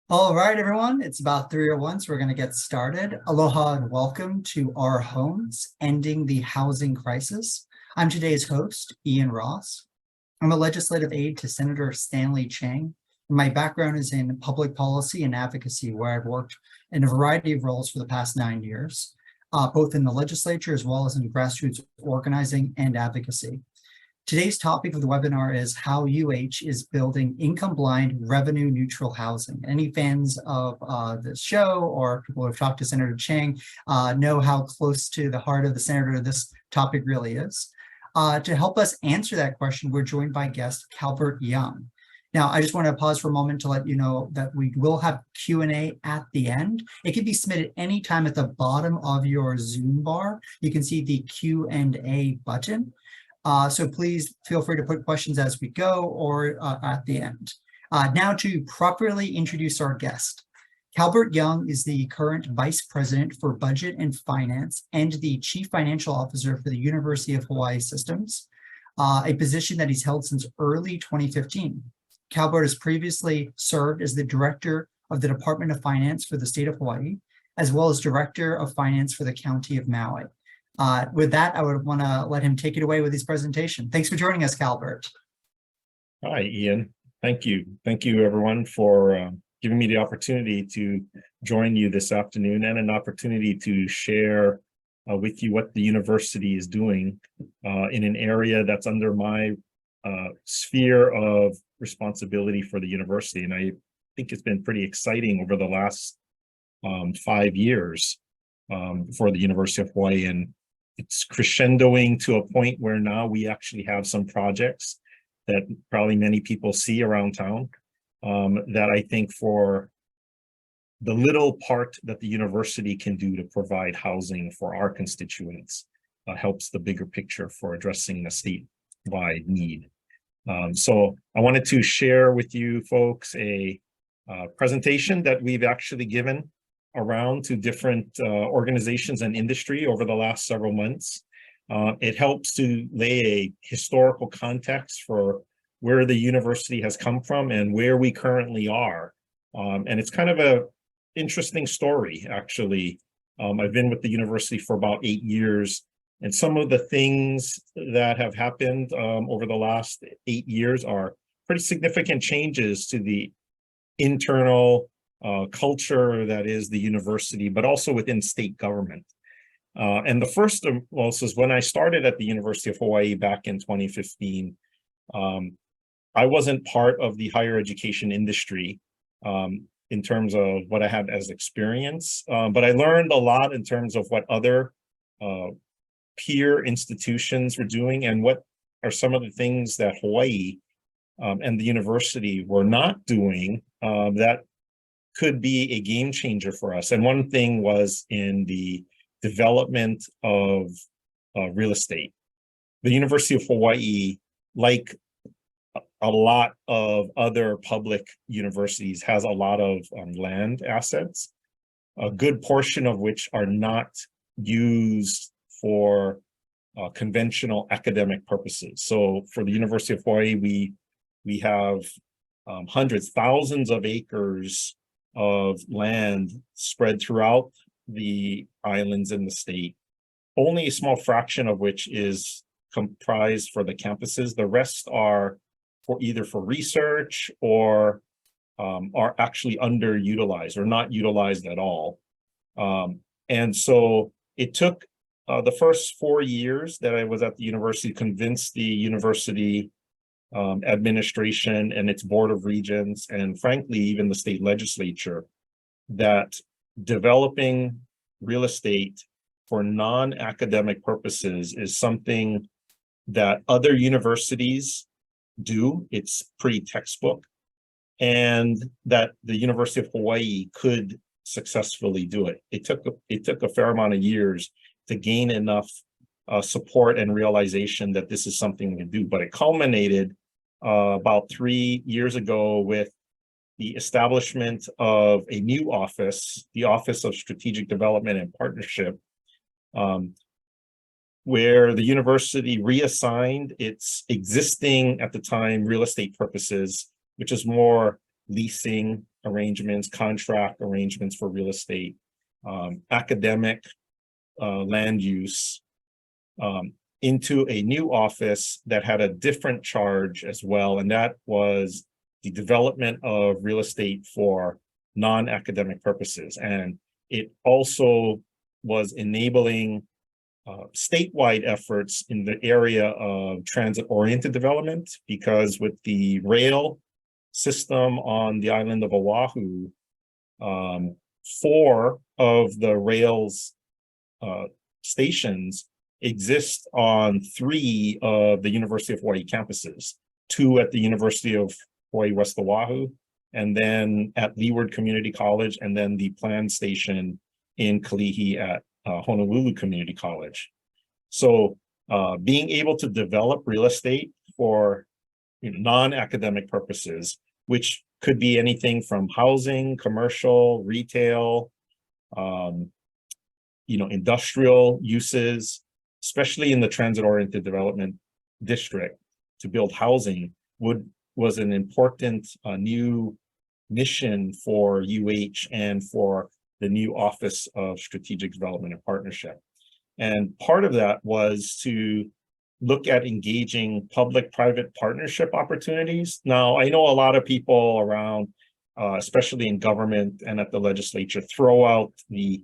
All right, everyone, it's about 3:01, so we're going to get started. Aloha and welcome to Our Homes, Ending the Housing Crisis. I'm today's host, Ian Ross. I'm a legislative aide to Senator Stanley Chang. My background is in public policy and advocacy, where I've worked in a variety of roles for the past 9 years, both in the legislature as well as in grassroots organizing and advocacy. Today's topic of the webinar is how UH is building income-blind, revenue-neutral housing. Any fans of this show or people who have talked to Senator Chang know how close to the heart of the senator this topic really is. To help us answer that question, we're joined by guest Kalbert Young. Now, I just want to pause for a moment to let you know that we will have Q&A at the end. It can be submitted anytime at the bottom of your Zoom bar. You can see the Q&A button. So please feel free to put questions as we go or at the end. Now to properly introduce our guest. Kalbert Young is the current Vice President for Budget and Finance and the Chief Financial Officer for the University of Hawaii Systems, a position that he's held since early 2015. Kalbert has previously served as the Director of the Department of Finance for the State of Hawaii, as well as Director of Finance for the County of Maui. With that, I would want to let him take it away with his presentation. Thanks for joining us, Kalbert. Hi, Ian. Thank you. Thank you, everyone, for giving me the opportunity to join you this afternoon and an opportunity to share with you what the university is doing in an area that's under my sphere of responsibility for the university. And I think it's been pretty exciting over the last 5 years for the University of Hawaii. And it's crescendoing to a point where now we actually have some projects that probably many people see around town that I think for the little part that the university can do to provide housing for our constituents helps the bigger picture for addressing the statewide need. So I wanted to share with you folks a presentation that we've actually given around to different organizations and industry over the last several months. It helps to lay a historical context for where the university has come from and where we currently are. And it's kind of an interesting story, actually. I've been with the university for about 8 years, and some of the things that have happened over the last 8 years are pretty significant changes to the internal culture that is the university, but also within state government. And the first of all is when I started at the University of Hawaii back in 2015, I wasn't part of the higher education industry in terms of what I had as experience, but I learned a lot in terms of what other peer institutions were doing and what are some of the things that Hawaii and the university were not doing that could be a game changer for us. And one thing was in the development of real estate. The University of Hawaii, like a lot of other public universities, has a lot of land assets, a good portion of which are not used for conventional academic purposes. So for the University of Hawaii, we have hundreds, thousands of acres of land spread throughout the islands in the state, only a small fraction of which is comprised for the campuses. The rest are for either for research or are actually underutilized or not utilized at all. And so it took the first 4 years that I was at the university to convince the university administration and its board of regents, and frankly, even the state legislature, that developing real estate for non-academic purposes is something that other universities do. It's pretty textbook, and that the University of Hawaii could successfully do it. It took a fair amount of years to gain enough support and realization that this is something we can do, but it culminated about 3 years ago with the establishment of a new office, the Office of Strategic Development and Partnership, where the university reassigned its existing, at the time, real estate purposes, which is more leasing arrangements, contract arrangements for real estate, academic land use, into a new office that had a different charge as well, and that was the development of real estate for non-academic purposes. And it also was enabling statewide efforts in the area of transit-oriented development, because with the rail system on the island of Oahu, 4 of the rail's stations exist on 3 of the University of Hawaii campuses, 2 at the University of Hawaii West Oahu, and then at Leeward Community College, and then the planned station in Kalihi at Honolulu Community College. So being able to develop real estate for non-academic purposes, which could be anything from housing, commercial, retail, industrial uses, especially in the transit-oriented development district, to build housing was an important new mission for UH and for the new Office of Strategic Development and Partnership. And part of that was to look at engaging public-private partnership opportunities. Now, I know a lot of people around, especially in government and at the legislature, throw out the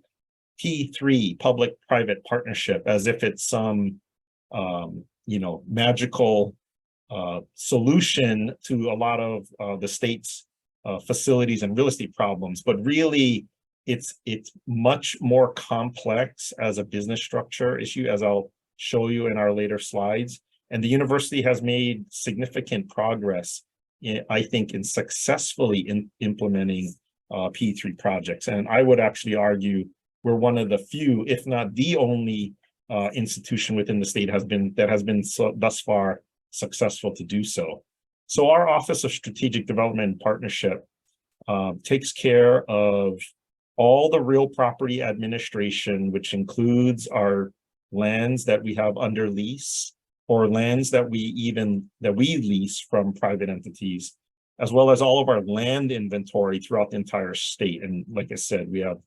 P3, public-private partnership, as if it's some, magical solution to a lot of the state's facilities and real estate problems. But really, it's much more complex as a business structure issue, as I'll show you in our later slides. And the university has made significant progress, I think, in successfully implementing P3 projects. And I would actually argue we're one of the few, if not the only, institution within the state that has been thus far successful to do so. So our Office of Strategic Development and Partnership takes care of all the real property administration, which includes our lands that we have under lease, or lands that we lease from private entities, as well as all of our land inventory throughout the entire state. And like I said, we have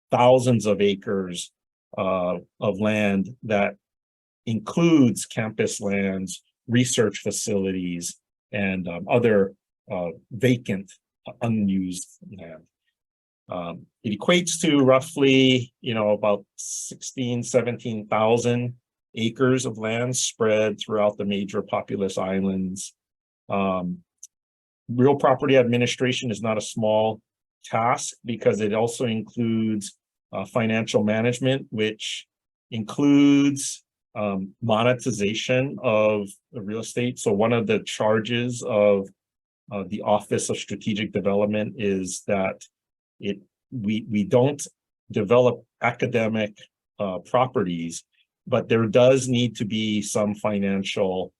thousands of acres of land that includes campus lands, research facilities, and other vacant, unused land. It equates to roughly, about 17,000 acres of land spread throughout the major populous islands. Real property administration is not a small task, because it also includes financial management, which includes monetization of the real estate. So one of the charges of the Office of Strategic Development is that we don't develop academic properties, but there does need to be some financial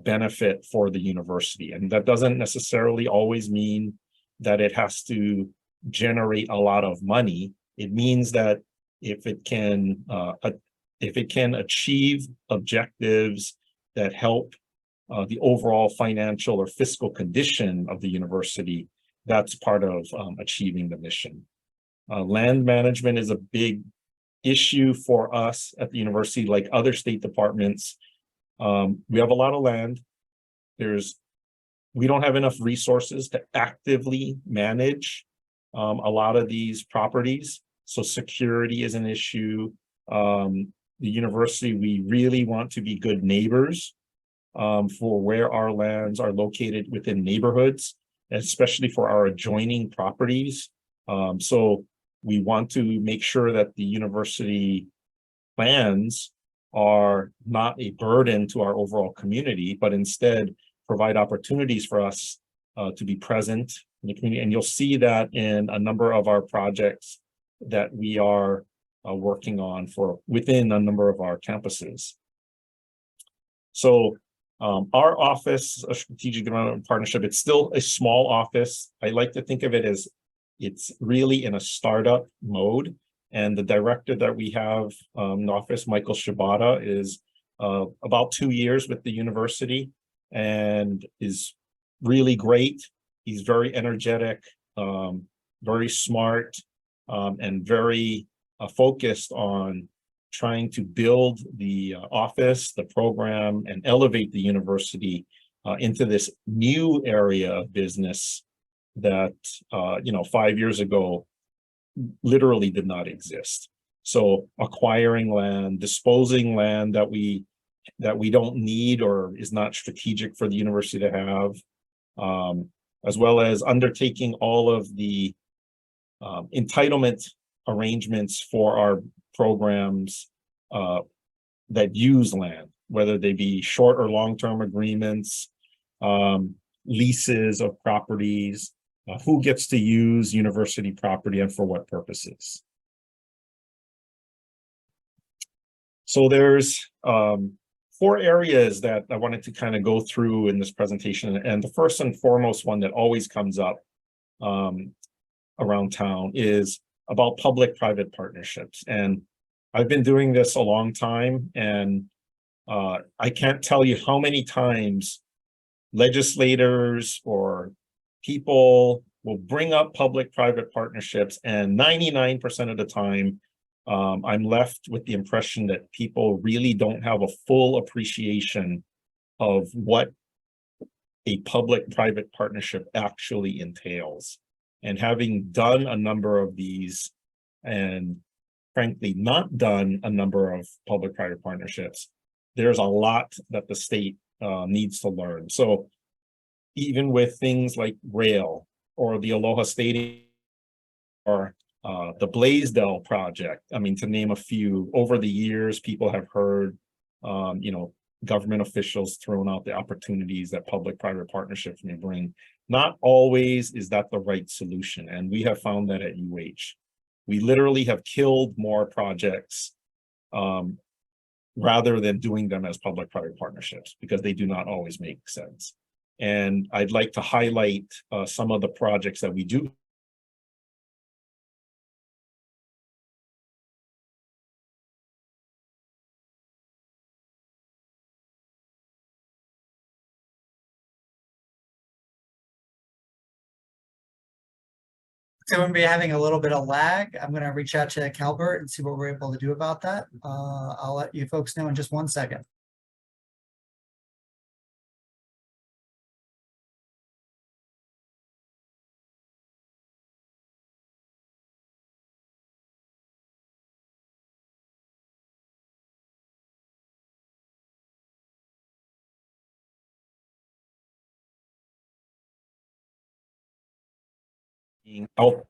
benefit for the university. And that doesn't necessarily always mean that it has to generate a lot of money. It means that if it can achieve objectives that help the overall financial or fiscal condition of the university, that's part of achieving the mission. Land management is a big issue for us at the university, like other state departments. We have a lot of land. We don't have enough resources to actively manage a lot of these properties. So security is an issue. The university, we really want to be good neighbors for where our lands are located within neighborhoods, especially for our adjoining properties. So we want to make sure that the university lands are not a burden to our overall community, but instead provide opportunities for us to be present in the community. And you'll see that in a number of our projects that we are working on within a number of our campuses. So our Office of Strategic Development Partnership, it's still a small office. I like to think of it as it's really in a startup mode. And the director that we have in the office, Michael Shibata, is about 2 years with the university and is really great. He's very energetic. very smart, and very focused on trying to build the office, the program, and elevate the university into this new area of business that 5 years ago literally did not exist. So acquiring land, disposing land that we don't need or is not strategic for the university to have, as well as undertaking all of the entitlement arrangements for our programs that use land, whether they be short or long-term agreements, leases of properties, who gets to use university property and for what purposes. So there's 4 areas that I wanted to kind of go through in this presentation. And the first and foremost one that always comes up around town is about public-private partnerships. And I've been doing this a long time, and I can't tell you how many times legislators or people will bring up public-private partnerships, and 99% of the time, I'm left with the impression that people really don't have a full appreciation of what a public-private partnership actually entails. And having done a number of these, and frankly, not done a number of public-private partnerships, there's a lot that the state needs to learn. So even with things like rail or the Aloha Stadium or the Blaisdell project, I mean, to name a few, over the years, people have heard, government officials throwing out the opportunities that public-private partnerships may bring. Not always is that the right solution. And we have found that at UH. We literally have killed more projects rather than doing them as public-private partnerships, because they do not always make sense. And I'd like to highlight some of the projects that we do. So when we're having a little bit of lag, I'm going to reach out to Kalbert and see what we're able to do about that. I'll let you folks know in just 1 second. Oh,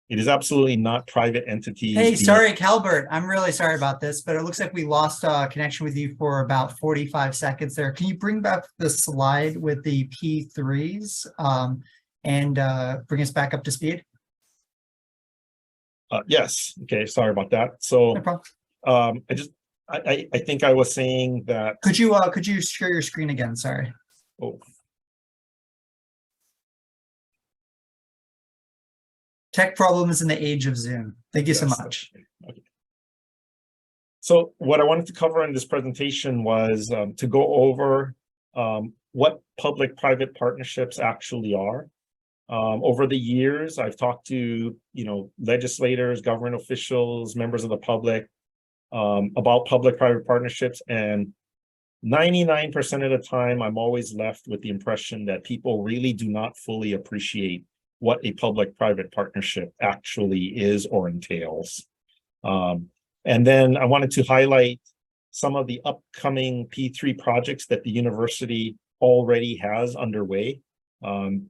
it is absolutely not private entities. Hey, sorry, Kalbert. I'm really sorry about this, but it looks like we lost connection with you for about 45 seconds there. Can you bring back the slide with the P3s and bring us back up to speed? Yes. Okay. Sorry about that. So No problem. I think I was saying that. Could you share your screen again? Sorry. Oh. Tech problems in the age of Zoom. Thank you so much. Okay. So what I wanted to cover in this presentation was to go over what public-private partnerships actually are. Over the years, I've talked to legislators, government officials, members of the public about public-private partnerships, and 99% of the time, I'm always left with the impression that people really do not fully appreciate what a public-private partnership actually is or entails. And then I wanted to highlight some of the upcoming P3 projects that the university already has underway. And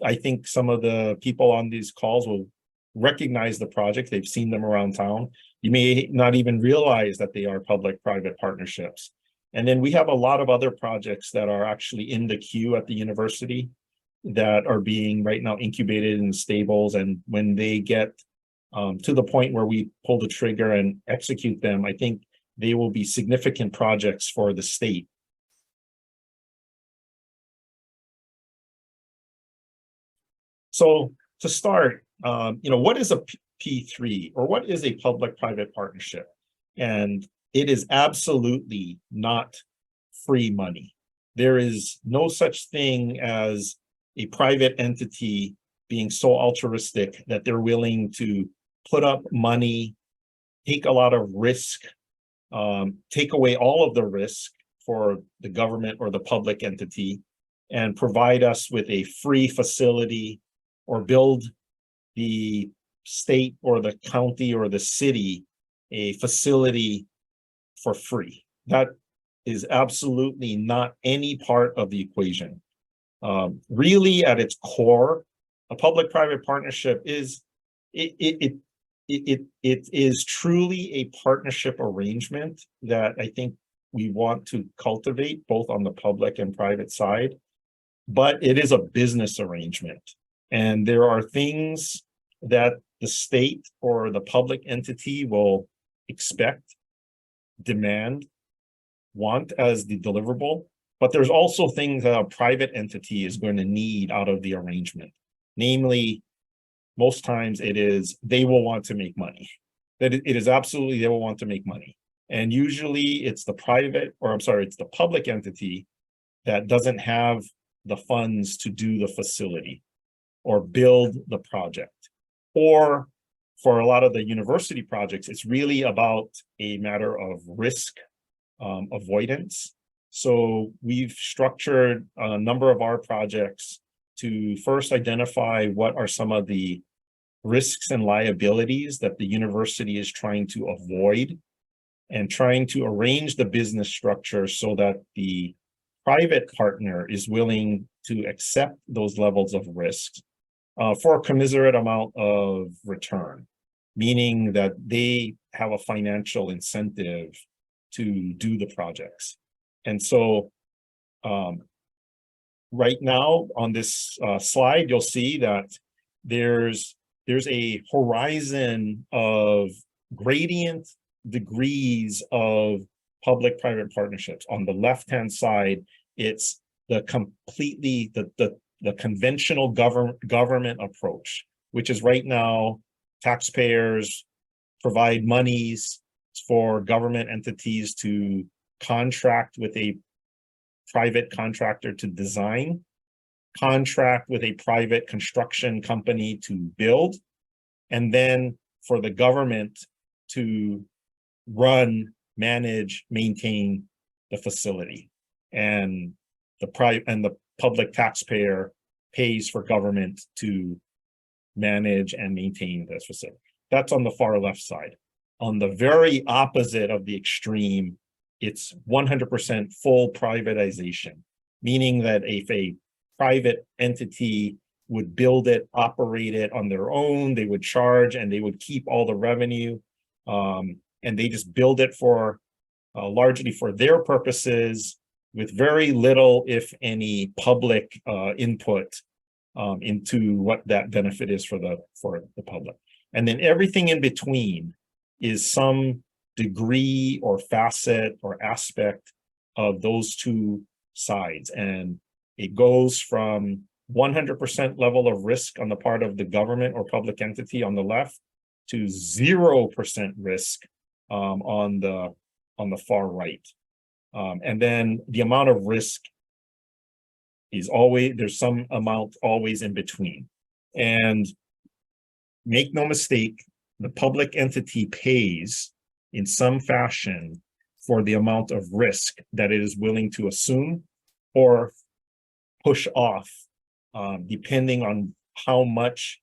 I think some of the people on these calls will recognize the project. They've seen them around town. You may not even realize that they are public-private partnerships. And then we have a lot of other projects that are actually in the queue at the university that are being right now incubated in the stables. And when they get to the point where we pull the trigger and execute them, I think they will be significant projects for the state. So to start, what is a P3, or what is a public-private partnership? And it is absolutely not free money. There is no such thing as a private entity being so altruistic that they're willing to put up money, take a lot of risk, take away all of the risk for the government or the public entity, and provide us with a free facility or build the state or the county or the city a facility for free. That is absolutely not any part of the equation. Really, at its core, a public-private partnership is it is truly a partnership arrangement that I think we want to cultivate both on the public and private side, but it is a business arrangement. And there are things that the state or the public entity will expect, demand, want as the deliverable, but there's also things that a private entity is going to need out of the arrangement. Namely, most times it is they will want to make money. That it is absolutely they will want to make money. And usually it's the it's the public entity that doesn't have the funds to do the facility or build the project. Or for a lot of the university projects, it's really about a matter of risk avoidance. So we've structured a number of our projects to first identify what are some of the risks and liabilities that the university is trying to avoid, and trying to arrange the business structure so that the private partner is willing to accept those levels of risk for a commiserate amount of return, meaning that they have a financial incentive to do the projects. And so right now on this slide, you'll see that there's a horizon of gradient degrees of public-private partnerships. On the left-hand side, it's the completely the conventional government approach, which is right now taxpayers provide monies for government entities to contract with a private contractor to design, contract with a private construction company to build, and then for the government to run, manage, maintain the facility. And the public taxpayer pays for government to manage and maintain this facility. That's on the far left side. On the very opposite of the extreme, it's 100% full privatization, meaning that if a private entity would build it, operate it on their own, they would charge and they would keep all the revenue, and they just build it for largely for their purposes with very little, if any, public input into what that benefit is for the public. And then everything in between is some degree or facet or aspect of those two sides. And it goes from 100% level of risk on the part of the government or public entity on the left to 0% risk on the far right. And then the amount of risk is always, there's some amount always in between. And make no mistake, the public entity pays in some fashion for the amount of risk that it is willing to assume or push off, depending on how much,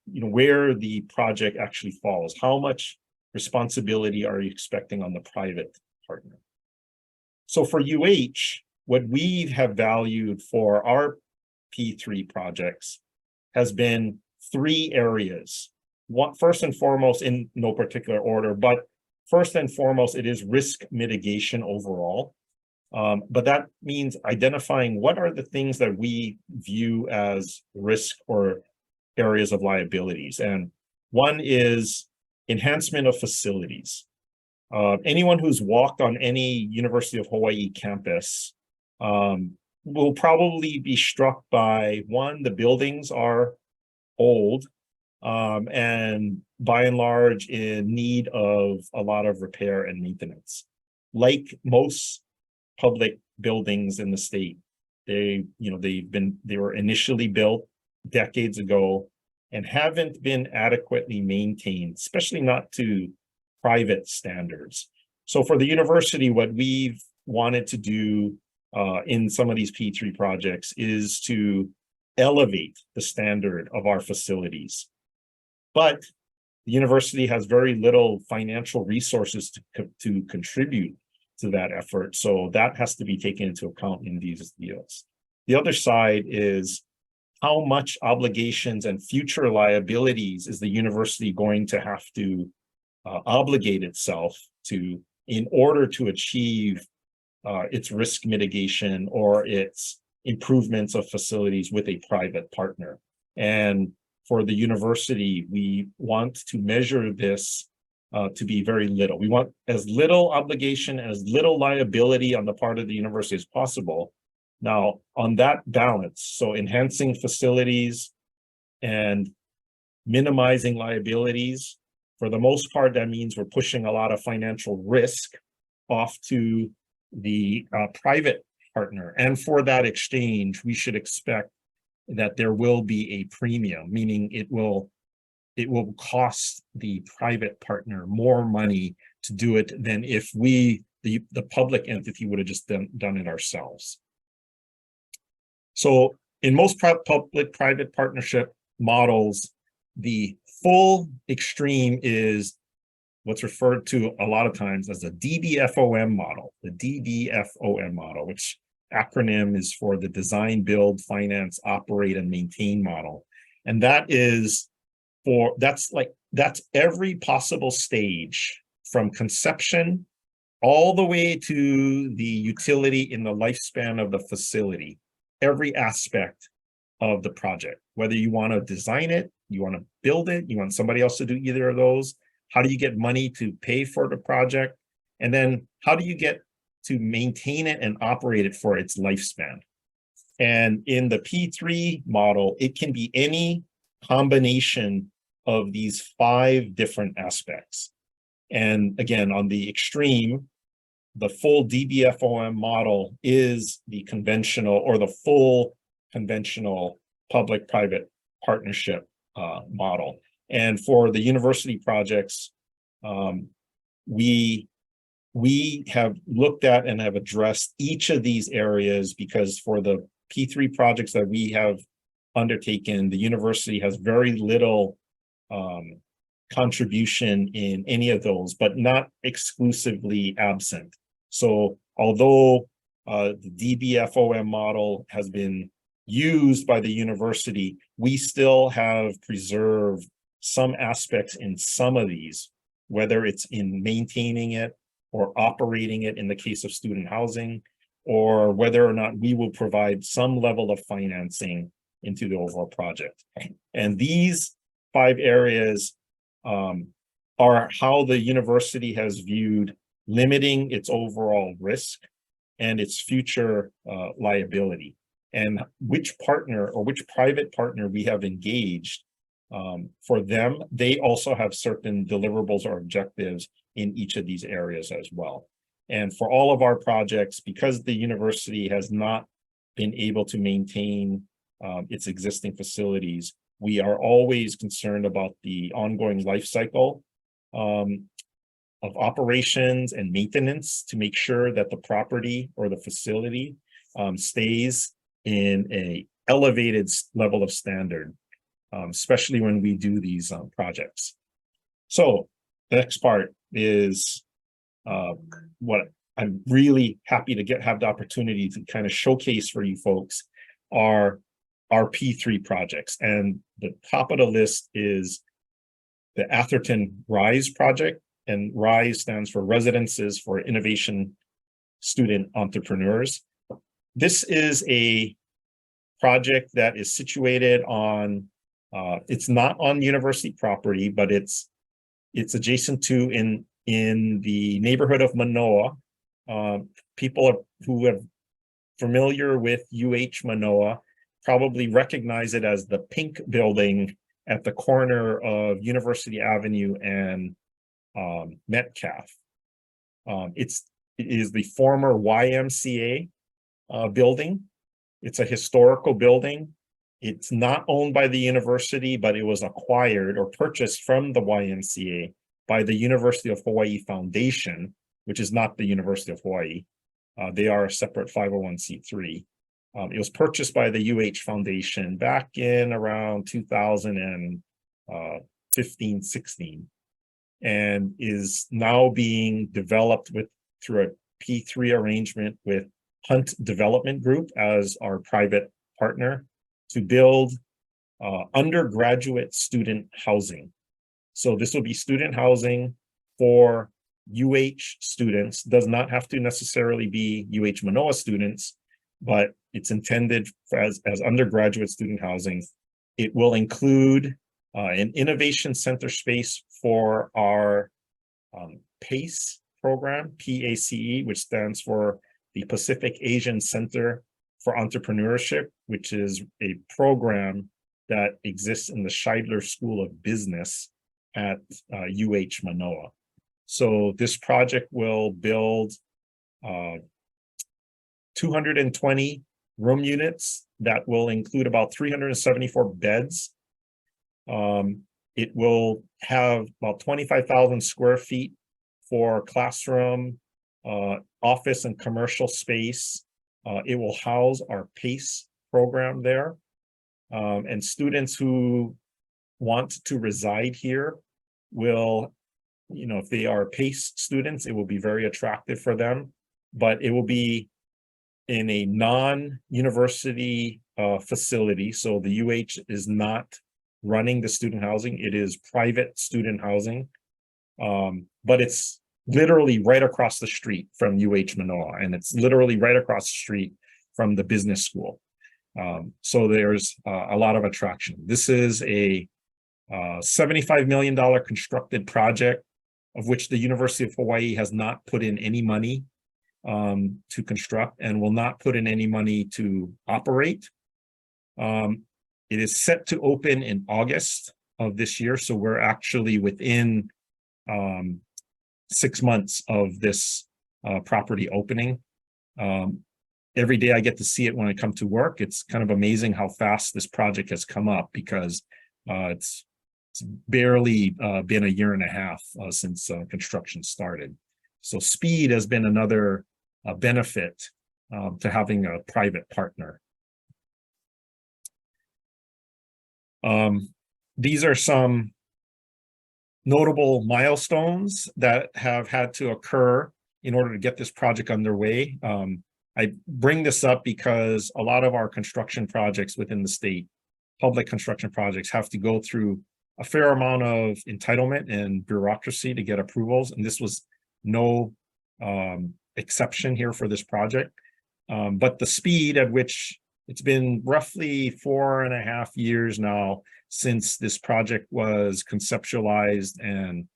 where the project actually falls. How much responsibility are you expecting on the private partner? So for UH, what we have valued for our P3 projects has been 3 areas. One, first and foremost, in no particular order, but first and foremost, it is risk mitigation overall. But that means identifying what are the things that we view as risk or areas of liabilities. And one is enhancement of facilities. Anyone who's walked on any University of Hawaii campus will probably be struck by, one, the buildings are old and by and large in need of a lot of repair and maintenance. Like most public buildings in the state, they were initially built decades ago and haven't been adequately maintained, especially not to private standards. So for the university, what we've wanted to do in some of these P3 projects is to elevate the standard of our facilities. But the university has very little financial resources to contribute to that effort. So that has to be taken into account in these deals. The other side is how much obligations and future liabilities is the university going to have to obligate itself to in order to achieve its risk mitigation or its improvements of facilities with a private partner. And for the university, we want to measure this to be very little. We want as little obligation, as little liability on the part of the university as possible. Now, on that balance, so enhancing facilities and minimizing liabilities, for the most part, that means we're pushing a lot of financial risk off to the private partner. And for that exchange, we should expect that there will be a premium, meaning it will cost the private partner more money to do it than if we, the public entity, would have just done it ourselves. So in most public-private partnership models, the full extreme is what's referred to a lot of times as the DBFOM model, which acronym is for the design, build, finance, operate, and maintain model. And that is that's every possible stage from conception all the way to the utility in the lifespan of the facility, every aspect of the project, whether you want to design it, you want to build it, you want somebody else to do either of those, how do you get money to pay for the project, and then how do you get to maintain it and operate it for its lifespan. And in the P3 model, it can be any combination of these 5 different aspects. And again, on the extreme, the full DBFOM model is the conventional or the full conventional public-private partnership model. And for the university projects, we have looked at and have addressed each of these areas because for the P3 projects that we have undertaken, the university has very little contribution in any of those, but not exclusively absent. So although the DBFOM model has been used by the university, we still have preserved some aspects in some of these, whether it's in maintaining it or operating it in the case of student housing, or whether or not we will provide some level of financing into the overall project. And these 5 areas are how the university has viewed limiting its overall risk and its future liability, and which partner or which private partner we have engaged. For them, they also have certain deliverables or objectives in each of these areas as well. And for all of our projects, because the university has not been able to maintain its existing facilities, we are always concerned about the ongoing life cycle of operations and maintenance to make sure that the property or the facility stays in an elevated level of standard, especially when we do these projects. So the next part is what I'm really happy to have the opportunity to kind of showcase for you folks are our P3 projects. And the top of the list is the Atherton RISE project, and RISE stands for Residences for Innovation Student Entrepreneurs. This is a project that is situated on, it's not on university property, but it's adjacent to in the neighborhood of Manoa. People who are familiar with UH Manoa probably recognize it as the pink building at the corner of University Avenue and Metcalf. It is the former YMCA building. It's a historical building. It's not owned by the university, but it was acquired or purchased from the YMCA by the University of Hawaii Foundation, which is not the University of Hawaii. They are a separate 501c3. It was purchased by the UH Foundation back in around 2015, 16, and is now being developed through a P3 arrangement with Hunt Development Group as our private partner to build undergraduate student housing. So this will be student housing for UH students. Does not have to necessarily be UH Manoa students, but it's intended as undergraduate student housing. It will include an innovation center space for our PACE program, PACE, which stands for the Pacific Asian Center for Entrepreneurship, which is a program that exists in the Scheidler School of Business at UH Manoa. So this project will build 220 room units that will include about 374 beds. It will have about 25,000 square feet for classroom, office, and commercial space. It will house our PACE program there. And students who want to reside here will, if they are PACE students, it will be very attractive for them, but it will be in a non-university facility. So the UH is not running the student housing. It is private student housing, but it's literally right across the street from UH Manoa, and it's literally right across the street from the business school. So there's a lot of attraction. This is a $75 million constructed project, of which the University of Hawaii has not put in any money to construct and will not put in any money to operate. It is set to open in August of this year, so we're actually within 6 months of this property opening. Every day I get to see it when I come to work. It's kind of amazing how fast this project has come up, because it's barely been a year and a half since construction started. So speed has been another benefit to having a private partner. These are some notable milestones that have had to occur in order to get this project underway. I bring this up because a lot of our construction projects within the state, public construction projects, have to go through a fair amount of entitlement and bureaucracy to get approvals, and this was no exception here for this project. But the speed at which it's been roughly 4.5 years now since this project was conceptualized and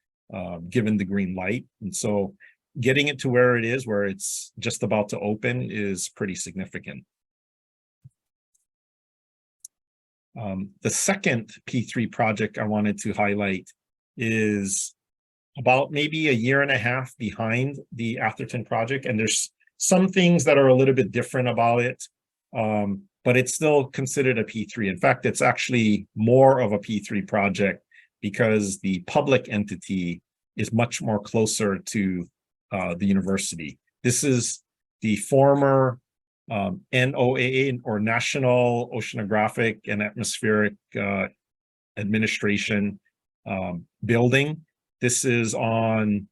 given the green light. And so getting it to where it is, where it's just about to open, is pretty significant. The second P3 project I wanted to highlight is about maybe 1.5 years behind the Atherton project. And there's some things that are a little bit different about it, but it's still considered a P3. In fact, it's actually more of a P3 project because the public entity is much more closer to the university. This is the former NOAA, or National Oceanographic and Atmospheric Administration building. This is on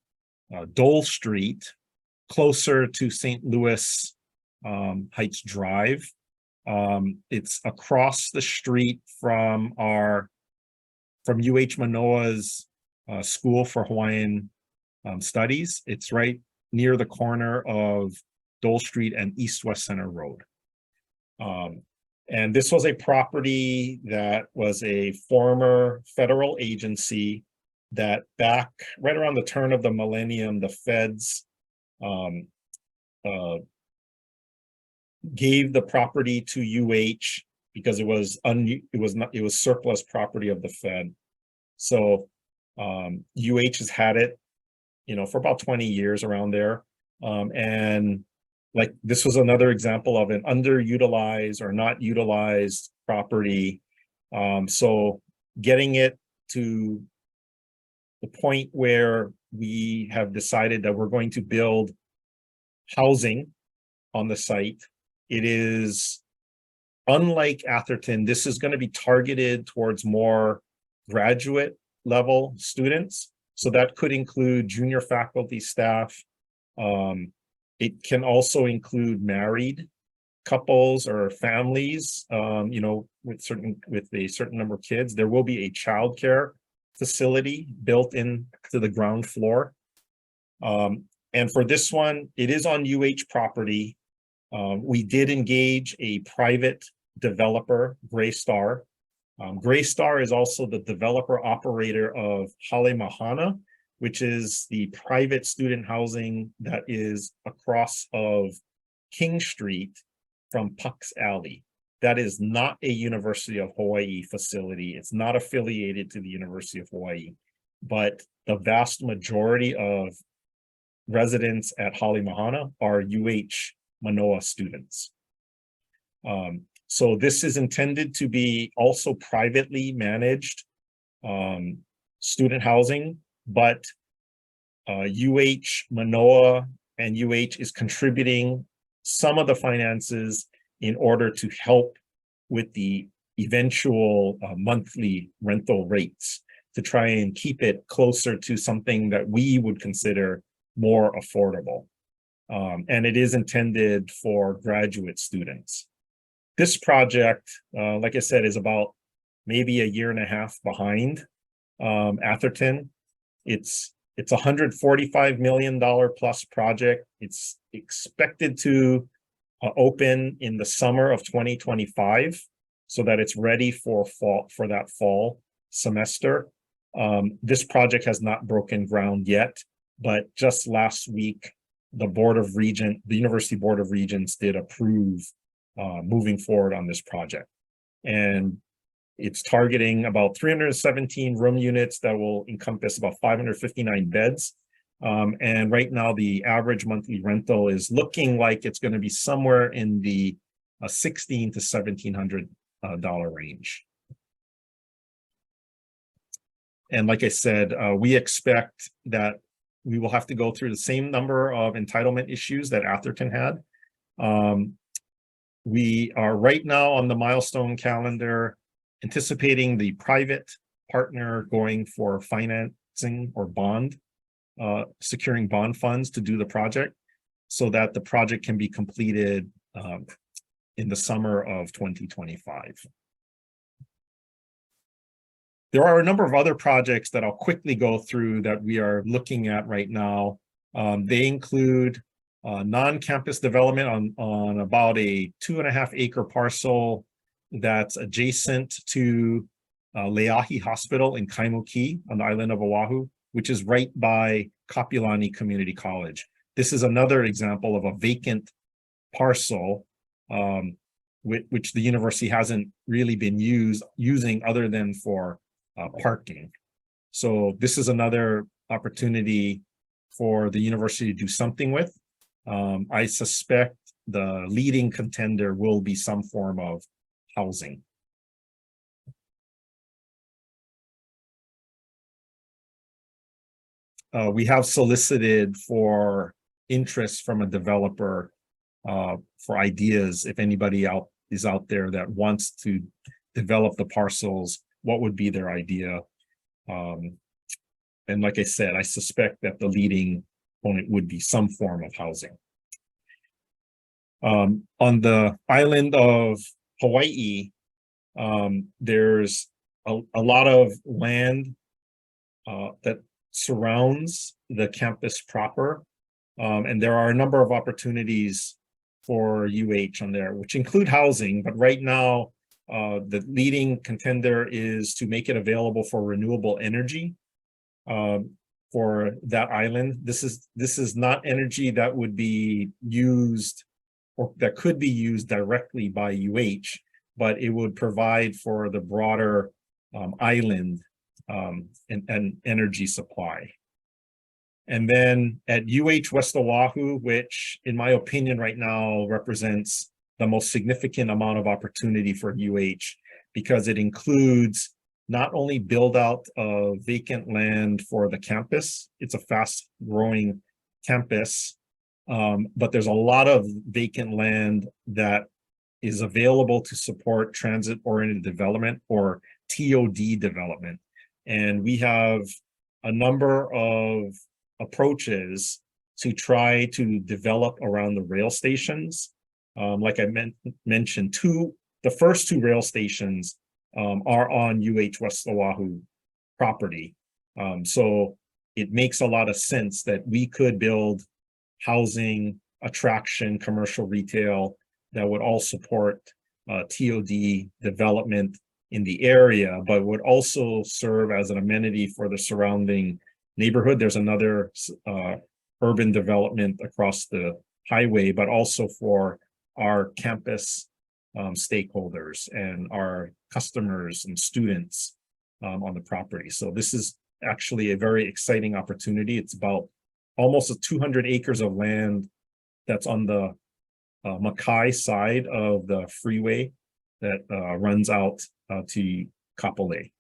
Dole Street, closer to St. Louis Heights Drive. It's across the street from UH Manoa's School for Hawaiian Studies. It's right near the corner of Dole Street and East-West Center Road. And this was a property that was a former federal agency that back right around the turn of the millennium, the feds gave the property to UH because it was surplus property of the Fed. So UH has had it, for about 20 years around there. And like this was another example of an underutilized or not utilized property. So getting it to the point where we have decided that we're going to build housing on the site. It is, unlike Atherton, this is going to be targeted towards more graduate level students. So that could include junior faculty, staff. It can also include married couples or families, with a certain number of kids. There will be a childcare facility built into the ground floor. And for this one, it is on UH property. We did engage a private developer, Greystar. Greystar is also the developer operator of Hale Mahana, which is the private student housing that is across of King Street from Puck's Alley. That is not a University of Hawaii facility. It's not affiliated to the University of Hawaii, but the vast majority of residents at Hale Mahana are UH Manoa students. So this is intended to be also privately managed student housing, but UH Manoa and UH is contributing some of the finances in order to help with the eventual monthly rental rates to try and keep it closer to something that we would consider more affordable. And it is intended for graduate students. This project, like I said, is about maybe a year and a half behind Atherton. It's a $145 million plus project. It's expected to open in the summer of 2025 so that it's ready for that fall semester. This project has not broken ground yet, but just last week, the University Board of Regents did approve moving forward on this project. And it's targeting about 317 room units that will encompass about 559 beds. And right now, the average monthly rental is looking like it's going to be somewhere in the $1,600 to $1,700 range. And like I said, we expect that we will have to go through the same number of entitlement issues that Atherton had. We are right now on the milestone calendar, anticipating the private partner going for financing or securing bond funds to do the project so that the project can be completed in the summer of 2025. There are a number of other projects that I'll quickly go through that we are looking at right now. They include non-campus development on about a 2.5 acre parcel that's adjacent to Leahi Hospital in Kaimuki on the island of Oahu, which is right by Kapiolani Community College. This is another example of a vacant parcel which the university hasn't really been using other than for parking. So this is another opportunity for the university to do something with. I suspect the leading contender will be some form of housing. We have solicited for interest from a developer for ideas. If anybody is out there that wants to develop the parcels, what would be their idea? And like I said, I suspect that the leading component would be some form of housing. On the island of Hawaii, there's a lot of land that surrounds the campus proper. And there are a number of opportunities for UH on there, which include housing, but right now, the leading contender is to make it available for renewable energy for that island. This is not energy that would be used or that could be used directly by UH, but it would provide for the broader island and energy supply. And then at West Oahu, which in my opinion right now represents the most significant amount of opportunity for because it includes not only build out of vacant land for the campus, it's a fast growing campus, but there's a lot of vacant land that is available to support transit-oriented development or TOD development. And we have a number of approaches to try to develop around the rail stations. Like I mentioned, the first two rail stations are on West Oahu property. So it makes a lot of sense that we could build housing, attraction, commercial retail that would all support TOD development in the area, but would also serve as an amenity for the surrounding neighborhood. There's another urban development across the highway, but also for our campus stakeholders and our customers and students on the property. So this is actually a very exciting opportunity. It's about almost 200 acres of land that's on the Makai side of the freeway that runs out to Kapolei.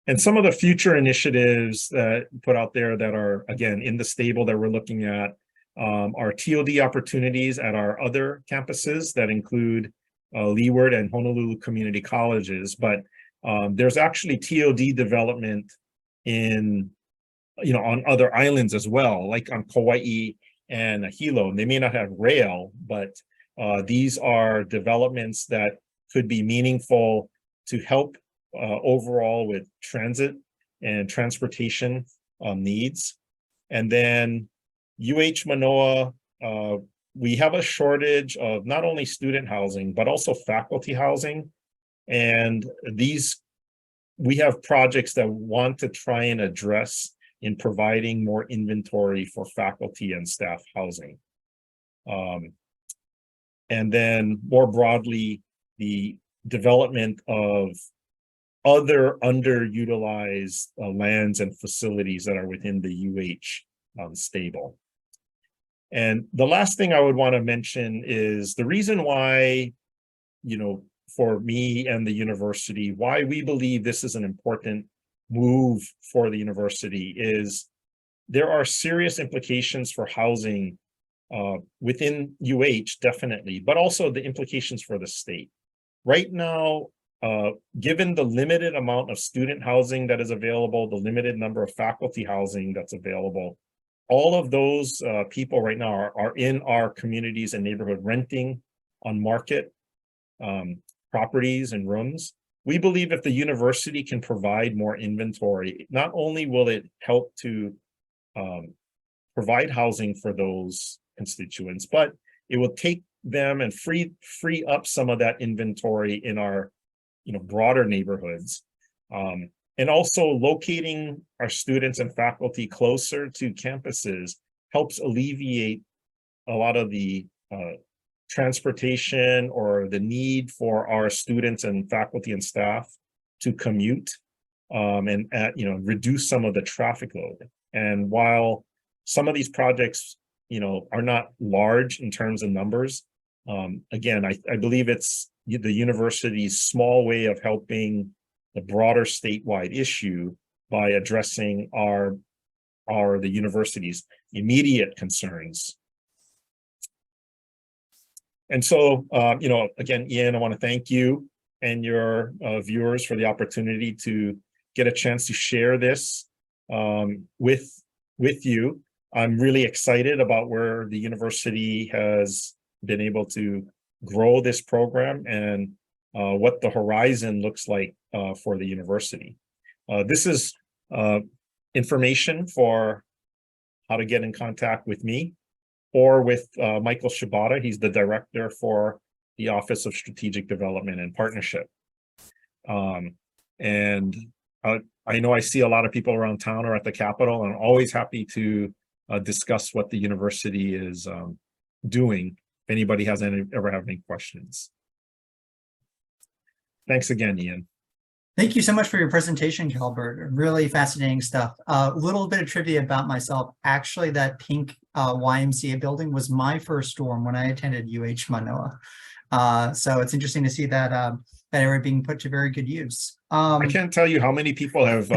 And some of the future initiatives that put out there that are, again, in the stable that we're looking at are TOD opportunities at our other campuses that include Leeward and Honolulu community colleges. But there's actually TOD development in, on other islands as well, like on Kauai and Hilo. And they may not have rail, but these are developments that could be meaningful to help overall with transit and transportation needs. And then Manoa, we have a shortage of not only student housing, but also faculty housing. And we have projects that want to try and address in providing more inventory for faculty and staff housing. And then more broadly, the development of other underutilized lands and facilities that are within the stable. And the last thing I would want to mention is the reason why, for me and the university, why we believe this is an important move for the university is there are serious implications for housing within definitely, but also the implications for the state. Right now, given the limited amount of student housing that is available, the limited number of faculty housing that's available, all of those people right now are in our communities and neighborhood renting on market properties and rooms. We believe if the university can provide more inventory, not only will it help to provide housing for those constituents, but it will take them and free up some of that inventory in our broader neighborhoods. And also locating our students and faculty closer to campuses helps alleviate a lot of the transportation or the need for our students and faculty and staff to commute and reduce some of the traffic load. And while some of these projects are not large in terms of numbers, again, I believe it's the university's small way of helping the broader statewide issue by addressing the university's immediate concerns. And so, again, Ian, I want to thank you and your viewers for the opportunity to get a chance to share this with you. I'm really excited about where the university has been able to grow this program and what the horizon looks like for the university. This is information for how to get in contact with me or with Michael Shibata. He's the director for the Office of Strategic Development and Partnership. And I know I see a lot of people around town or at the Capitol, and I'm always happy to discuss what the university is doing if anybody ever have any questions. Thanks again, Ian. Thank you so much for your presentation, Kalbert. Really fascinating stuff. A little bit of trivia about myself. Actually, that pink YMCA building was my first dorm when I attended UH Manoa. So it's interesting to see that that area being put to very good use. I can't tell you how many people have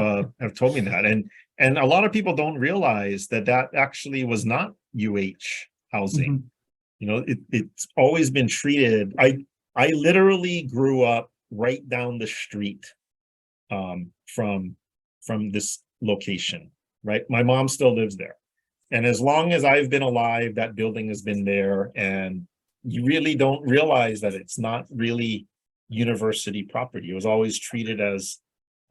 told me that, and a lot of people don't realize that that actually was not UH housing. Mhm. You know, it's always been treated. I literally grew up right down the street from this location, right? My mom still lives there. And as long as I've been alive, that building has been there. And you really don't realize that it's not really university property. It was always treated as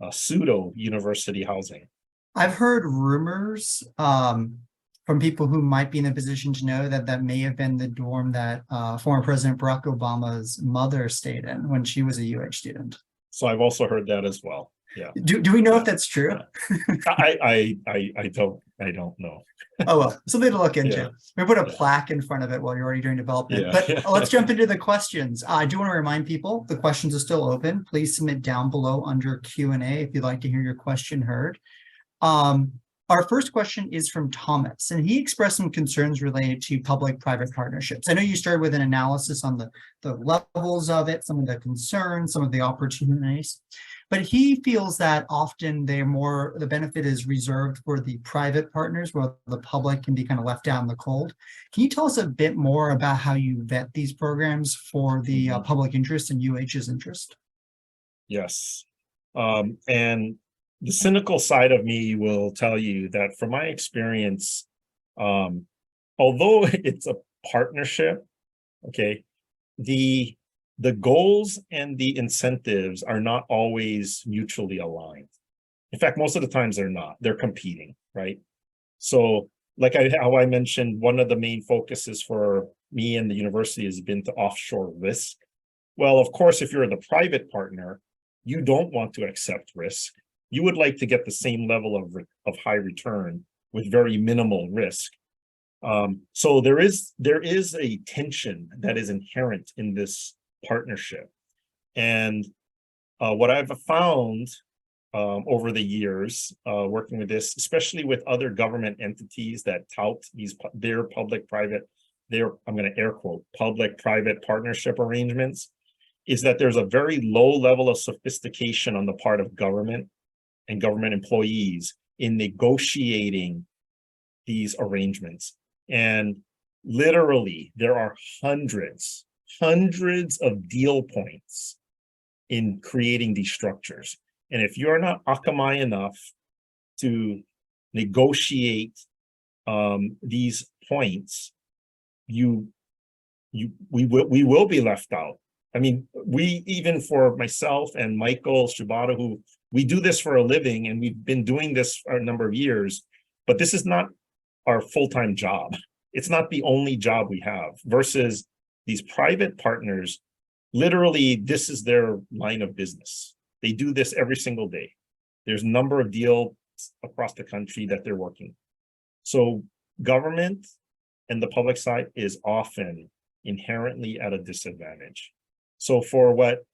a pseudo university housing. I've heard rumors from people who might be in a position to know that that may have been the dorm that former President Barack Obama's mother stayed in when she was a UH student. So I've also heard that as well. Yeah. Do we know if that's true? I don't know. Oh, well, something to look into. Yeah. We put a plaque in front of it while you're already doing development. Yeah. But let's jump into the questions. I do want to remind people the questions are still open. Please submit down below under Q&A if you'd like to hear your question heard. Our first question is from Thomas, and he expressed some concerns related to public-private partnerships. I know you started with an analysis on the levels of it, some of the concerns, some of the opportunities, but he feels that often the benefit is reserved for the private partners, where the public can be kind of left out in the cold. Can you tell us a bit more about how you vet these programs for the public interest and UH's interest? Yes. And the cynical side of me will tell you that from my experience, although it's a partnership, okay, the goals and the incentives are not always mutually aligned. In fact, most of the times they're not. They're competing, right? So like how I mentioned, one of the main focuses for me and the university has been to offshore risk. Well, of course, if you're the private partner, you don't want to accept risk. You would like to get the same level of high return with very minimal risk. So there is a tension that is inherent in this partnership. And what I've found over the years working with this, especially with other government entities that tout their public-private, I'm going to air quote, public-private partnership arrangements, is that there's a very low level of sophistication on the part of government and government employees in negotiating these arrangements. And literally, there are hundreds of deal points in creating these structures. And if you're not akamai enough to negotiate these points, we will be left out. I mean, even for myself and Michael Shibata, who we do this for a living, and we've been doing this for a number of years, but this is not our full-time job. It's not the only job we have, versus these private partners. Literally, this is their line of business. They do this every single day. There's a number of deals across the country that they're working. So government and the public side is often inherently at a disadvantage. So for what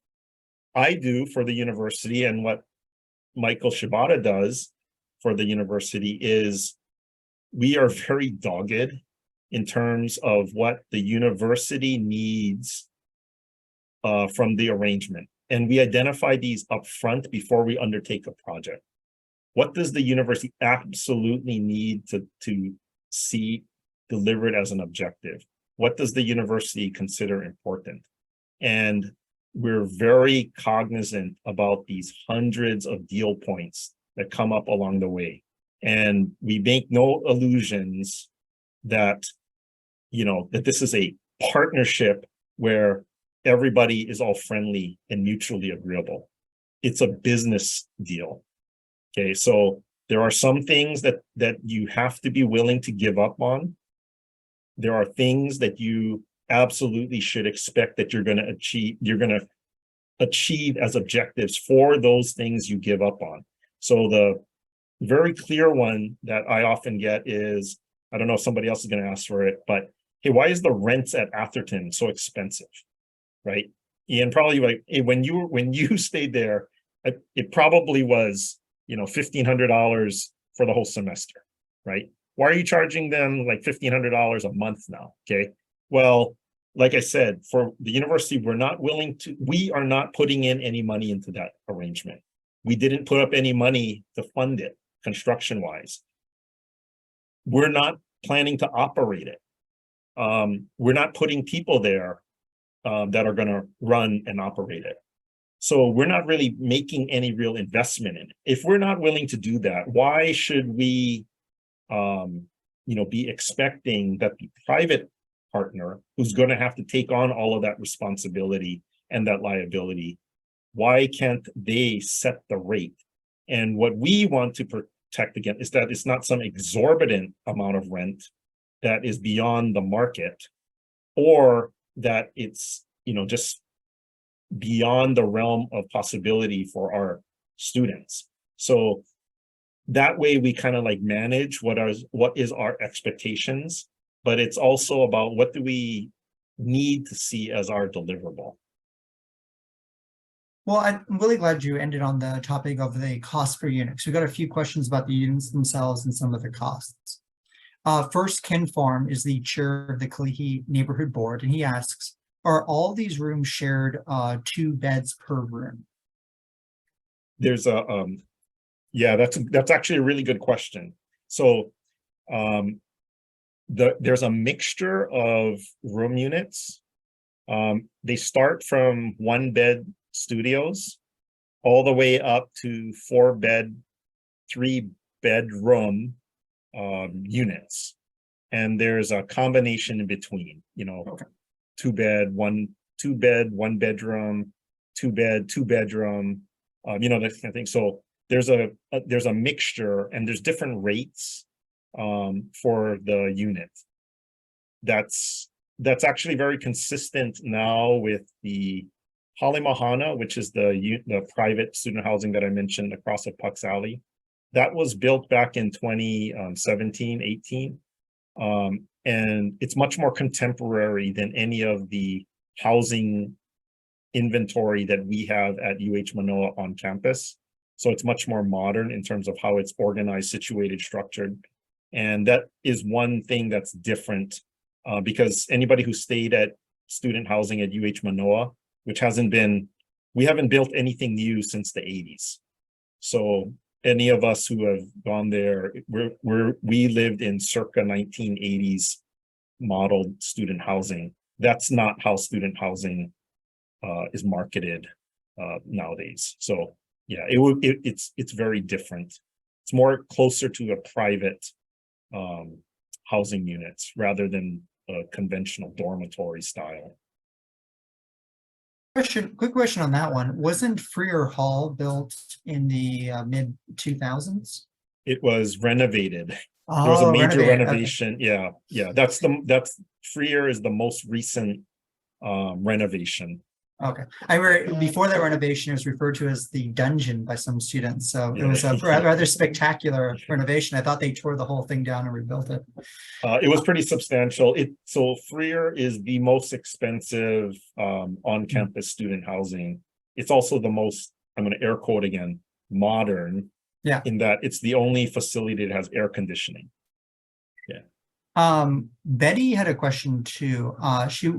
I do for the university and what Michael Shibata does for the university is we are very dogged in terms of what the university needs from the arrangement. And we identify these upfront before we undertake a project. What does the university absolutely need to see delivered as an objective? What does the university consider important? And we're very cognizant about these hundreds of deal points that come up along the way. And we make no illusions that, that this is a partnership where everybody is all friendly and mutually agreeable. It's a business deal. Okay, so there are some things that you have to be willing to give up on. There are things that you absolutely should expect that you're going to achieve as objectives for those things you give up on. So the very clear one that I often get is, I don't know if somebody else is going to ask for it, but hey, why is the rents at Atherton so expensive? Right? Ian, probably like, hey, when you stayed there, it probably was, $1,500 for the whole semester, right? Why are you charging them like $1,500 a month now? Okay. Well, like I said, for the university, we are not putting in any money into that arrangement. We didn't put up any money to fund it construction wise. We're not planning to operate it. We're not putting people there that are going to run and operate it. So we're not really making any real investment in it. If we're not willing to do that, why should we, be expecting that the private partner who's going to have to take on all of that responsibility and that liability, why can't they set the rate? And what we want to protect against is that it's not some exorbitant amount of rent that is beyond the market, or that it's, just beyond the realm of possibility for our students. So that way we kind of like manage what is our expectations, but it's also about what do we need to see as our deliverable. Well, I'm really glad you ended on the topic of the cost per unit. So we got a few questions about the units themselves and some of the costs. First, Ken Farm is the chair of the Kalihi Neighborhood Board, and he asks, are all these rooms shared 2 beds per room? There's that's actually a really good question. So there's a mixture of room units. They start from 1-bed studios all the way up to 4-bed, 3-bedroom units. And there's a combination in between, Okay. 2-bed, 1 bedroom, 2-bed, 2-bedroom, that kind of thing. So there's a mixture, and there's different rates for the unit. That's actually very consistent now with the Halimahana, which is the private student housing that I mentioned across the Pucks Alley. That was built back in 2017, 18. And it's much more contemporary than any of the housing inventory that we have at UH Manoa on campus. So it's much more modern in terms of how it's organized, situated, structured. And that is one thing that's different because anybody who stayed at student housing at UH Manoa, we haven't built anything new since the 80s. So any of us who have gone there, we lived in circa 1980s modeled student housing. That's not how student housing is marketed nowadays. So yeah, it's very different. It's more closer to a private housing units rather than a conventional dormitory style. Quick question on that one. Wasn't Freer Hall built in the mid 2000s? It was renovated. There was a major renovation. Okay. Yeah. That's Freer is the most recent renovation. Okay. I remember before that renovation, it was referred to as the dungeon by some students. So it was a rather spectacular renovation. I thought they tore the whole thing down and rebuilt it. It was pretty substantial. So Freer is the most expensive on-campus student housing. It's also the most, I'm going to air quote again, modern. Yeah. In that it's the only facility that has air conditioning. Yeah. Betty had a question too. She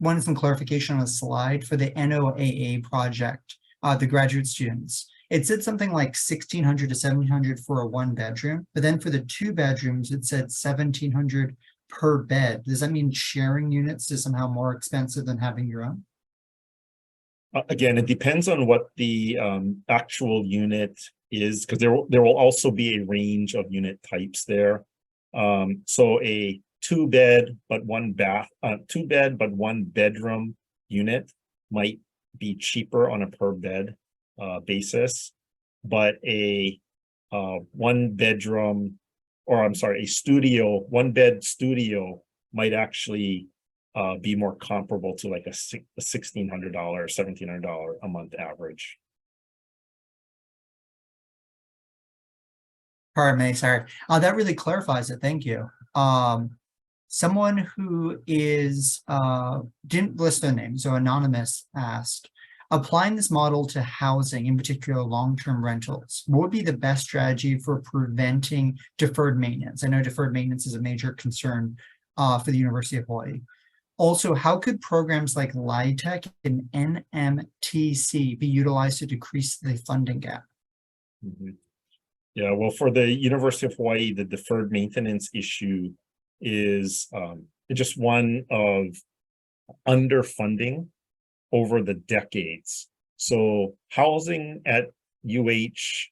wanted some clarification on a slide for the NOAA project, the graduate students. It said something like 1,600 to 1,700 for a 1-bedroom, but then for the 2 bedrooms, it said 1,700 per bed. Does that mean sharing units is somehow more expensive than having your own? Again, it depends on what the actual unit is, because there will also be a range of unit types there. So a 2-bed but 2-bed but 1-bedroom unit might be cheaper on a per bed basis, but a 1-bedroom, or I'm sorry, a 1-bed studio might actually be more comparable to like a $1,600, $1,700 a month average. Pardon me, sorry. That really clarifies it. Thank you. Someone who is didn't list their name, so anonymous, asked, Applying this model to housing, in particular long-term rentals, what would be the best strategy for preventing deferred maintenance? I know deferred maintenance is a major concern for the University of Hawaii. Also, how could programs like LIHTC and NMTC be utilized to decrease the funding gap? Mhm. Yeah, well, for the University of Hawaii, the deferred maintenance issue is just one of underfunding over the decades. So housing at UH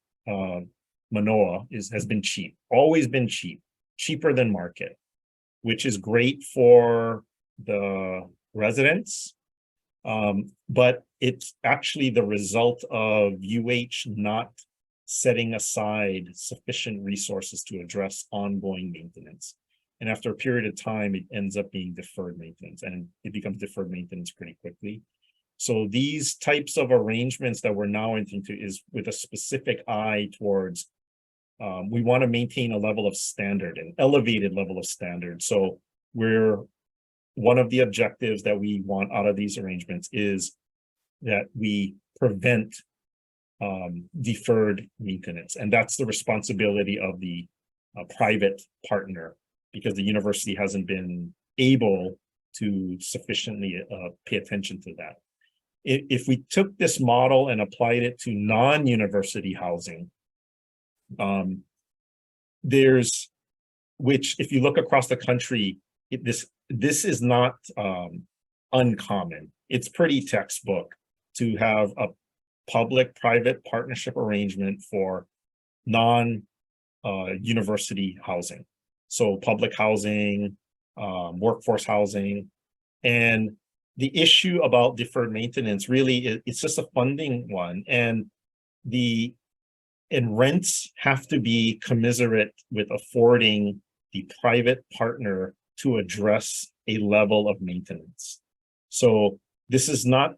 Manoa has been cheap, always been cheap, cheaper than market, which is great for the residents. But it's actually the result of UH not setting aside sufficient resources to address ongoing maintenance. And after a period of time, it ends up being deferred maintenance, and it becomes deferred maintenance pretty quickly. So these types of arrangements that we're now entering into is with a specific eye towards, we want to maintain a level of standard, an elevated level of standard. So one of the objectives that we want out of these arrangements is that we prevent deferred maintenance. And that's the responsibility of the private partner, because the university hasn't been able to sufficiently pay attention to that. If we took this model and applied it to non-university housing, which if you look across the country, this is not uncommon. It's pretty textbook to have a public-private partnership arrangement for non-university housing. So public housing, workforce housing, and the issue about deferred maintenance really it's just a funding one, and rents have to be commensurate with affording the private partner to address a level of maintenance. So this is not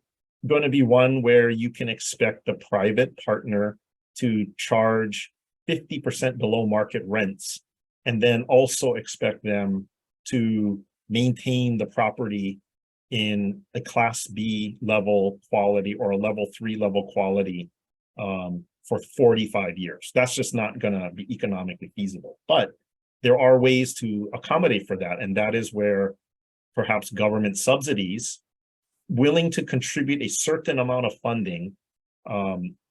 going to be one where you can expect the private partner to charge 50% below market rents and then also expect them to maintain the property in a Class B level quality or a level 3 level quality for 45 years. That's just not going to be economically feasible. But there are ways to accommodate for that. And that is where perhaps government subsidies willing to contribute a certain amount of funding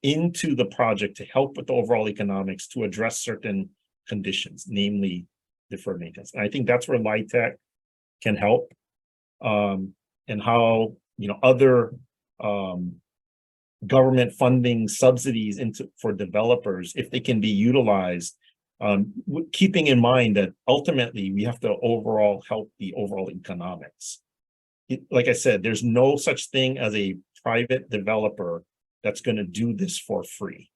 into the project to help with the overall economics to address certain conditions, namely deferred maintenance. And I think that's where LIHTC can help, and how other government funding subsidies for developers, if they can be utilized, keeping in mind that ultimately we have to overall help the overall economics. Like I said, there's no such thing as a private developer that's going to do this for free.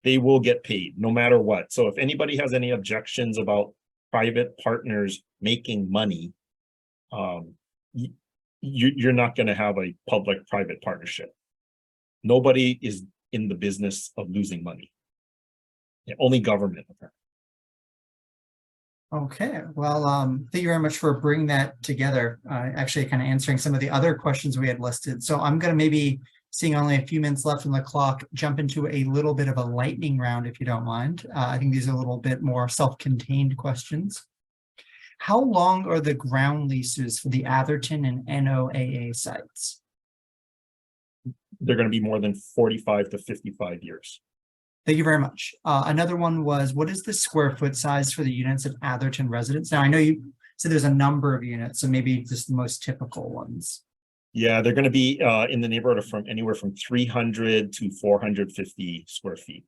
They will get paid no matter what. So if anybody has any objections about private partners making money, you're not going to have a public-private partnership. Nobody is in the business of losing money. Only government. Okay, well, thank you very much for bringing that together, actually kind of answering some of the other questions we had listed. So I'm going to maybe, seeing only a few minutes left on the clock, jump into a little bit of a lightning round, if you don't mind. I think these are a little bit more self-contained questions. How long are the ground leases for the Atherton and NOAA sites? They're going to be more than 45 to 55 years. Thank you very much. Another one was, what is the square foot size for the units at Atherton Residences? Now, I know you said there's a number of units, so maybe just the most typical ones. Yeah, they're going to be in the neighborhood of anywhere from 300 to 450 square feet.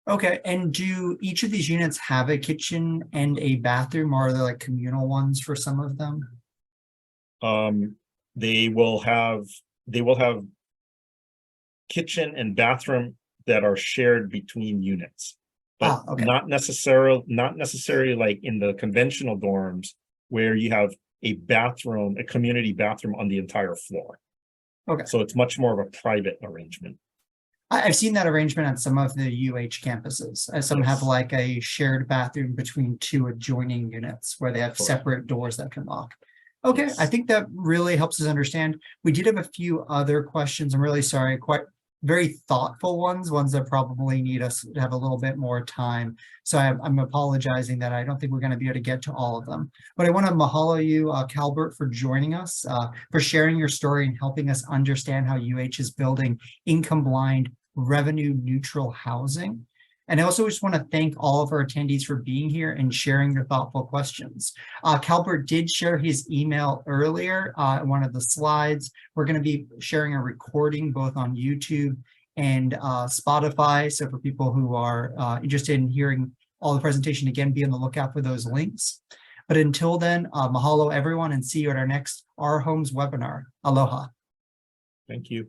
Okay, and do each of these units have a kitchen and a bathroom, or are they like communal ones for some of them? They will have kitchen and bathroom that are shared between units, but okay. not necessarily like in the conventional dorms where you have a bathroom, a community bathroom on the entire floor. Okay. So it's much more of a private arrangement. I've seen that arrangement on some of the UH campuses. Some have like a shared bathroom between two adjoining units where they have separate doors that can lock. Okay, Yes. I think that really helps us understand. We did have a few other questions. I'm really sorry, quite very thoughtful ones that probably need us to have a little bit more time. So I'm apologizing that I don't think we're going to be able to get to all of them. But I want to mahalo you, Kalbert, for joining us, for sharing your story and helping us understand how UH is building income-blind, revenue-neutral housing. And I also just want to thank all of our attendees for being here and sharing your thoughtful questions. Kalbert did share his email earlier in one of the slides. We're going to be sharing a recording both on YouTube and Spotify. So for people who are interested in hearing all the presentation again, be on the lookout for those links. But until then, mahalo everyone and see you at our next Our Homes webinar. Aloha. Thank you.